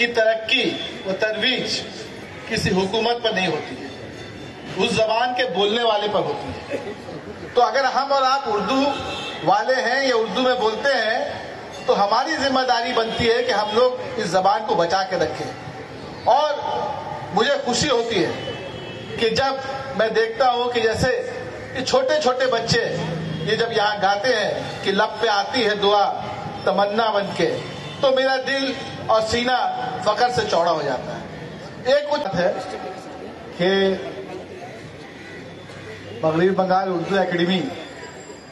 की तरक्की व तरवीज किसी हुकूमत पर नहीं होती है, उस जबान के बोलने वाले पर होती है। तो अगर हम और आप उर्दू वाले हैं या उर्दू में बोलते हैं तो हमारी जिम्मेदारी बनती है कि हम लोग इस जबान को बचा के रखें। और मुझे खुशी होती है कि जब मैं देखता हूं कि जैसे ये छोटे छोटे बच्चे ये जब यहाँ गाते हैं कि लब पे आती है दुआ तमन्ना बन के, तो मेरा दिल और सीना फख्र से चौड़ा हो जाता है। एक कुछ है कि मगरबी बंगाल उर्दू एकेडमी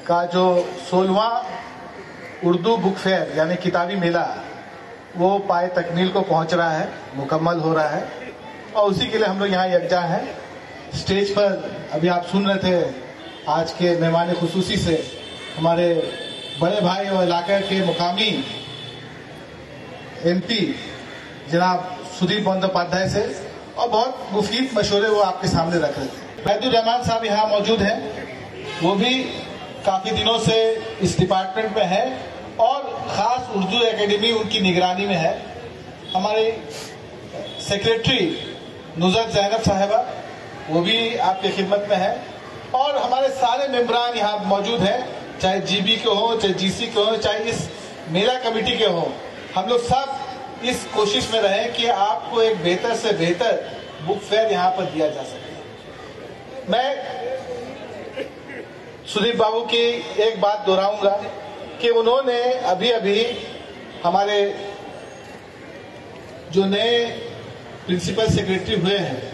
का जो 16वां उर्दू बुक फेयर यानी किताबी मेला वो पाए तकमील को पहुंच रहा है, मुकम्मल हो रहा है, और उसी के लिए हम लोग यहाँ यकजा हैं। स्टेज पर अभी आप सुन रहे थे आज के मेहमान खुसूसी से हमारे बड़े भाई और इलाके के मुकामी MP जनाब सुदीप बंदोपाध्याय से, और बहुत मुफीद मशवरे वो आपके सामने रख रहे थे। बैदुर रहमान साहब यहाँ मौजूद हैं, वो भी काफी दिनों से इस डिपार्टमेंट में है और खास उर्दू एकेडमी उनकी निगरानी में है। हमारे सेक्रेटरी नुज़रत ज़ैनब साहिबा वो भी आपकी खिदमत में है, और हमारे सारे मेंबरान यहाँ मौजूद हैं, चाहे GB के हों, चाहे GC के हों, चाहे इस मेला कमेटी के हों। हम लोग सब इस कोशिश में रहें कि आपको एक बेहतर से बेहतर बुक फेयर यहाँ पर दिया जा सके। मैं सुदीप बाबू की एक बात दोहराऊंगा कि उन्होंने अभी अभी हमारे जो नए प्रिंसिपल सेक्रेटरी हुए हैं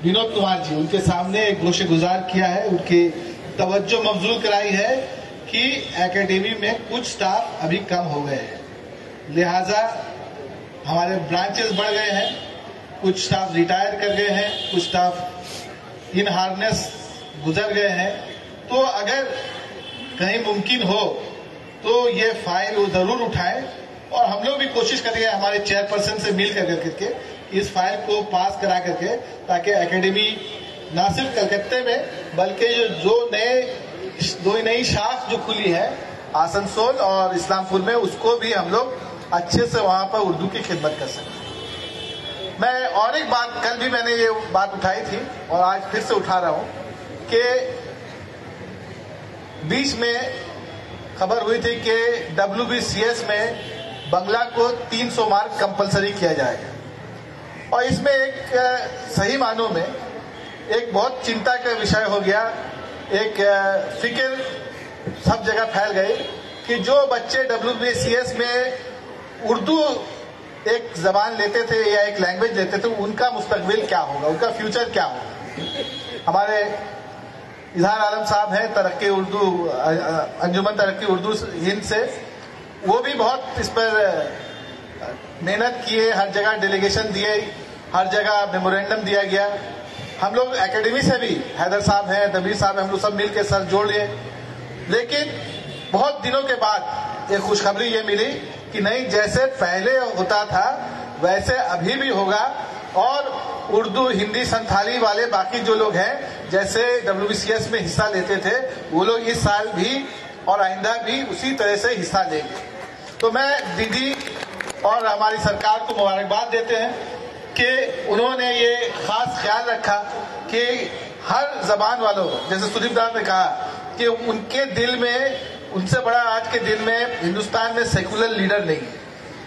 विनोद कुमार जी, उनके सामने एक गोशे गुजार किया है, उनकी तवज्जो मबजूल कराई है कि एकेडमी में कुछ स्टाफ अभी कम हो गए हैं, लिहाजा हमारे ब्रांचेस बढ़ गए हैं, कुछ स्टाफ रिटायर कर गए हैं, कुछ स्टाफ इन हार्नेस गुजर गए हैं। तो अगर कहीं मुमकिन हो तो ये फाइल वो जरूर उठाएं, और हम लोग भी कोशिश करेंगे हमारे चेयरपर्सन से मिल करके इस फाइल को पास करा करके, ताकि एकेडमी ना सिर्फ कलकत्ते में बल्कि दो नई शाख जो खुली है आसनसोल और इस्लामपुर में, उसको भी हम लोग अच्छे से वहां पर उर्दू की खिदमत कर सकें। मैं और एक बात, कल भी मैंने ये बात उठाई थी और आज फिर से उठा रहा हूं कि बीच में खबर हुई थी कि WBCS में बंगला को 300 मार्क कंपलसरी किया जाएगा, और इसमें एक सही मानों में एक बहुत चिंता का विषय हो गया। एक फिक्र सब जगह फैल गई कि जो बच्चे WBCS में उर्दू एक जबान लेते थे या एक लैंग्वेज लेते थे, उनका मुस्तकबिल क्या होगा, उनका फ्यूचर क्या होगा। हमारे इजहार आलम साहब हैं तरक्की उर्दू अंजुमन तरक्की उर्दू हिंद से, वो भी बहुत इस पर मेहनत किए, हर जगह डेलीगेशन दिए, हर जगह मेमोरेंडम दिया गया। हम लोग एकेडमी से भी, हैदर साहब हैं, दबीर साहब हैं, हम लोग सब मिलकर सर जोड़ लिए, लेकिन बहुत दिनों के बाद एक खुशखबरी ये मिली कि नहीं, जैसे पहले होता था वैसे अभी भी होगा, और उर्दू हिंदी संथाली वाले बाकी जो लोग हैं जैसे WBCS में हिस्सा लेते थे, वो लोग इस साल भी और आइंदा भी उसी तरह से हिस्सा लेंगे। तो मैं दीदी और हमारी सरकार को मुबारकबाद देते हैं कि उन्होंने ये खास ख्याल रखा कि हर जबान वालों, जैसे सुदीप दास ने कहा कि उनके दिल में, उनसे बड़ा आज के दिन में हिंदुस्तान में सेकुलर लीडर नहीं है।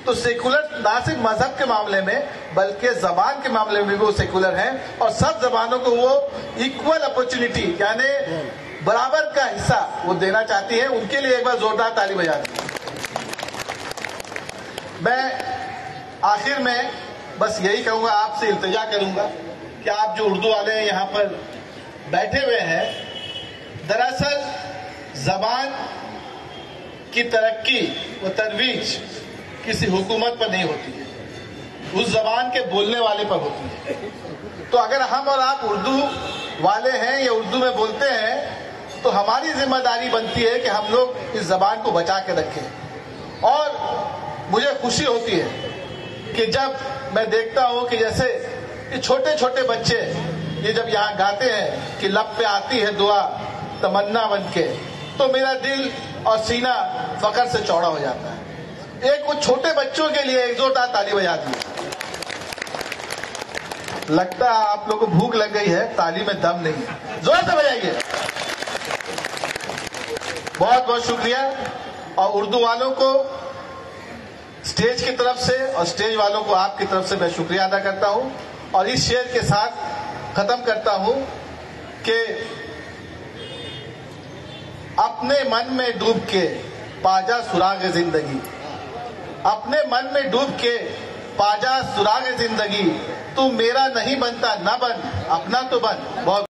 तो सेकुलर ना सिर्फ मजहब के मामले में बल्कि जबान के मामले में भी वो सेकुलर हैं, और सब जबानों को वो इक्वल अपॉर्चुनिटी यानी बराबर का हिस्सा वो देना चाहती है। उनके लिए एक बार जोरदार ताली बजा दी। मैं आखिर में बस यही कहूंगा, आपसे इल्तिजा करूंगा कि आप जो उर्दू वाले यहाँ पर बैठे हुए हैं, दरअसल जबान की तरक्की व तरवीज किसी हुकूमत पर नहीं होती है, उस जबान के बोलने वाले पर होती है। तो अगर हम और आप उर्दू वाले हैं या उर्दू में बोलते हैं तो हमारी जिम्मेदारी बनती है कि हम लोग इस जबान को बचा के रखें। और मुझे खुशी होती है कि जब मैं देखता हूं कि जैसे ये छोटे छोटे बच्चे ये जब यहाँ गाते हैं कि लब पे आती है दुआ तमन्ना बन के, तो मेरा दिल और सीना फख्र से चौड़ा हो जाता है। एक वो छोटे बच्चों के लिए एक जोरदार ताली बजा दी। लगता है आप लोगों को भूख लग गई है, ताली में दम नहीं है, जोर से बजाइए। बहुत बहुत शुक्रिया। और उर्दू वालों को स्टेज की तरफ से और स्टेज वालों को आपकी तरफ से मैं शुक्रिया अदा करता हूं। और इस शेर के साथ खत्म करता हूं कि अपने मन में डूब के पाजा सुराग जिंदगी, अपने मन में डूब के पाजा सुराग जिंदगी, तू मेरा नहीं बनता न बन, अपना तो बन। बहुत